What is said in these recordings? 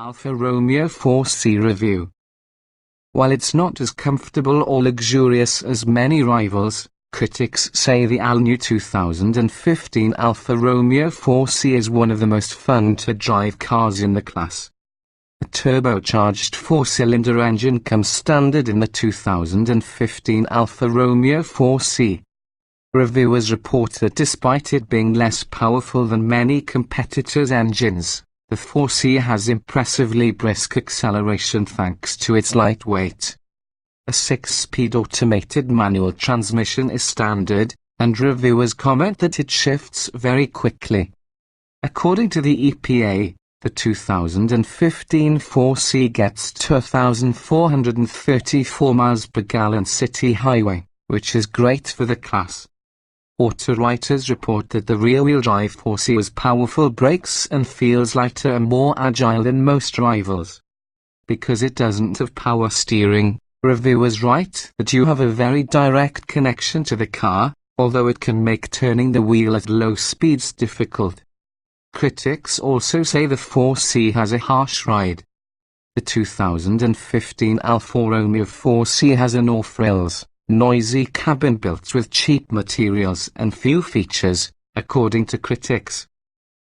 Alfa Romeo 4C review. While it's not as comfortable or luxurious as many rivals, critics say the all-new 2015 Alfa Romeo 4C is one of the most fun-to-drive cars in the class. A turbocharged four-cylinder engine comes standard in the 2015 Alfa Romeo 4C. Reviewers report that despite it being less powerful than many competitors' engines, the 4C has impressively brisk acceleration thanks to its lightweight. A 6-speed automated manual transmission is standard, and reviewers comment that it shifts very quickly. According to the EPA, the 2015 4C gets to 1,434 miles per gallon city highway, which is great for the class. Auto writers report that the rear-wheel drive 4C has powerful brakes and feels lighter and more agile than most rivals. Because it doesn't have power steering, reviewers write that you have a very direct connection to the car, although it can make turning the wheel at low speeds difficult. Critics also say the 4C has a harsh ride. The 2015 Alfa Romeo 4C has a no-frills, noisy cabin built with cheap materials and few features, according to critics.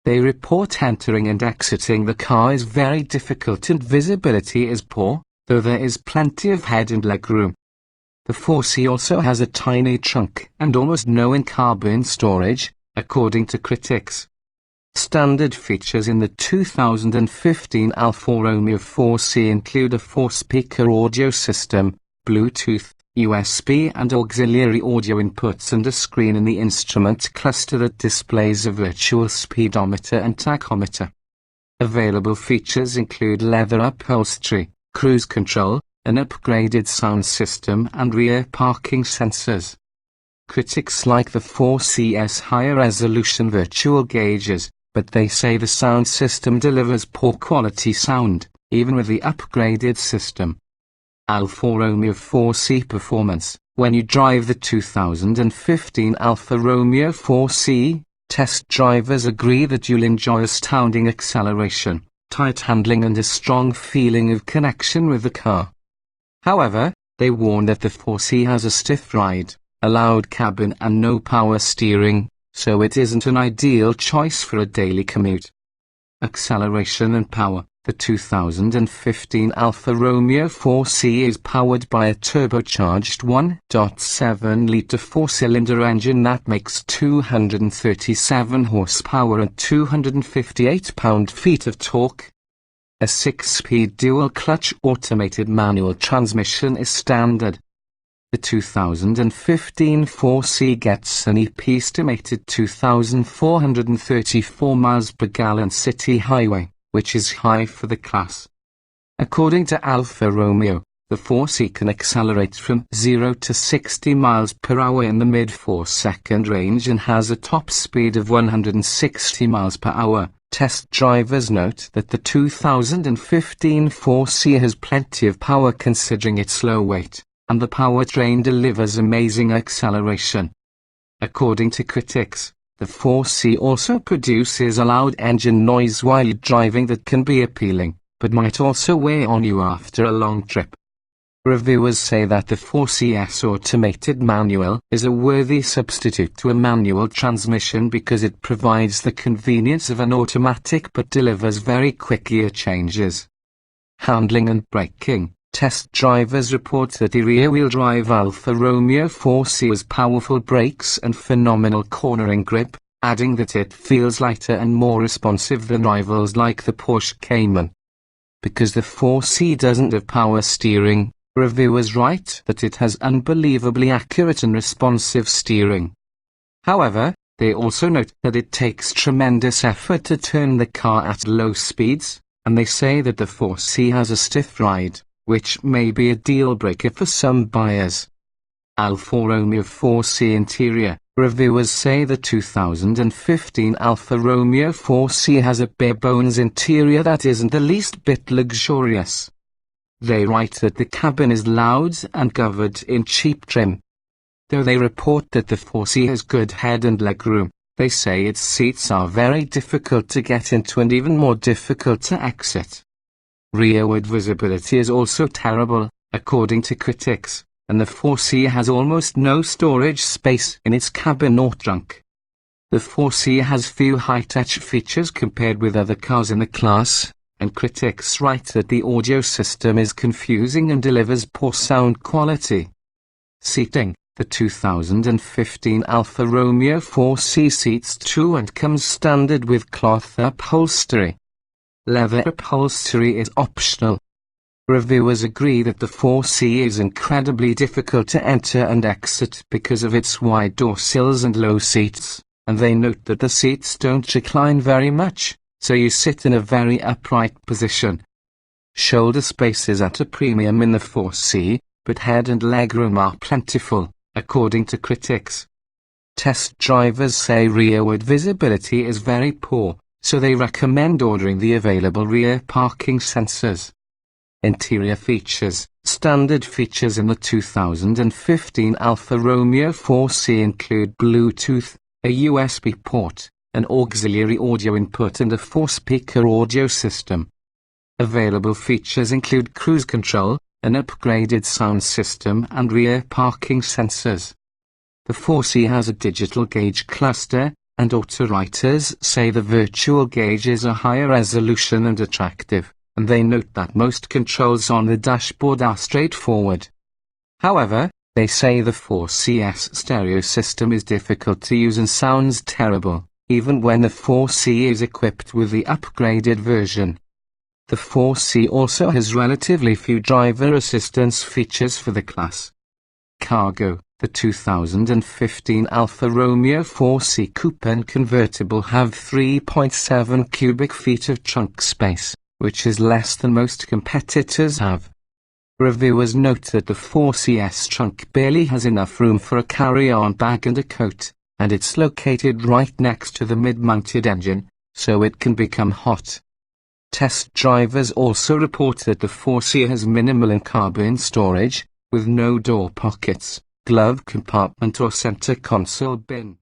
They report entering and exiting the car is very difficult and visibility is poor, though there is plenty of head and legroom. The 4C also has a tiny trunk and almost no in-cabin storage, according to critics. Standard features in the 2015 Alfa Romeo 4C include a 4-speaker audio system, Bluetooth, USB and auxiliary audio inputs, and a screen in the instrument cluster that displays a virtual speedometer and tachometer. Available features include leather upholstery, cruise control, an upgraded sound system and rear parking sensors. Critics like the 4C's higher resolution virtual gauges, but they say the sound system delivers poor quality sound, even with the upgraded system. Alfa Romeo 4C performance. When you drive the 2015 Alfa Romeo 4C, test drivers agree that you'll enjoy astounding acceleration, tight handling and a strong feeling of connection with the car. However, they warn that the 4C has a stiff ride, a loud cabin and no power steering, so it isn't an ideal choice for a daily commute. Acceleration and power. The 2015 Alfa Romeo 4C is powered by a turbocharged 1.7-litre four-cylinder engine that makes 237 horsepower and 258 pound-feet of torque. A 6-speed dual-clutch automated manual transmission is standard. The 2015 4C gets an estimated 2,434 miles per gallon city highway, which is high for the class. According to Alfa Romeo, the 4C can accelerate from 0 to 60 miles per hour in the mid-4-second range and has a top speed of 160 miles per hour. Test drivers note that the 2015 4C has plenty of power considering its low weight, and the powertrain delivers amazing acceleration. According to critics, the 4C also produces a loud engine noise while driving that can be appealing, but might also weigh on you after a long trip. Reviewers say that the 4C's automated manual is a worthy substitute to a manual transmission because it provides the convenience of an automatic but delivers very quick gear changes. Handling and braking. Test drivers report that the rear-wheel drive Alfa Romeo 4C has powerful brakes and phenomenal cornering grip, adding that it feels lighter and more responsive than rivals like the Porsche Cayman. Because the 4C doesn't have power steering, reviewers write that it has unbelievably accurate and responsive steering. However, they also note that it takes tremendous effort to turn the car at low speeds, and they say that the 4C has a stiff ride, which may be a deal-breaker for some buyers. Alfa Romeo 4C interior. Reviewers say the 2015 Alfa Romeo 4C has a bare-bones interior that isn't the least bit luxurious. They write that the cabin is loud and covered in cheap trim. Though they report that the 4C has good head and legroom, they say its seats are very difficult to get into and even more difficult to exit. Rearward visibility is also terrible, according to critics, and the 4C has almost no storage space in its cabin or trunk. The 4C has few high-touch features compared with other cars in the class, and critics write that the audio system is confusing and delivers poor sound quality. Seating: the 2015 Alfa Romeo 4C seats 2 and comes standard with cloth upholstery. Leather upholstery is optional. Reviewers agree that the 4C is incredibly difficult to enter and exit because of its wide door sills and low seats, and they note that the seats don't recline very much, so you sit in a very upright position. Shoulder space is at a premium in the 4C, but head and legroom are plentiful, according to critics. Test drivers say rearward visibility is very poor, so they recommend ordering the available rear parking sensors. Interior features: standard features in the 2015 Alfa Romeo 4C include Bluetooth, a USB port, an auxiliary audio input and a 4-speaker audio system. Available features include cruise control, an upgraded sound system and rear parking sensors. The 4C has a digital gauge cluster, and auto-writers say the virtual gauges are higher resolution and attractive, and they note that most controls on the dashboard are straightforward. However, they say the 4C's stereo system is difficult to use and sounds terrible, even when the 4C is equipped with the upgraded version. The 4C also has relatively few driver assistance features for the class. Cargo: the 2015 Alfa Romeo 4C coupe and convertible have 3.7 cubic feet of trunk space, which is less than most competitors have. Reviewers note that the 4C's trunk barely has enough room for a carry-on bag and a coat, and it's located right next to the mid-mounted engine, so it can become hot. Test drivers also report that the 4C has minimal in-cabin storage, with no door pockets, glove compartment or center console bin.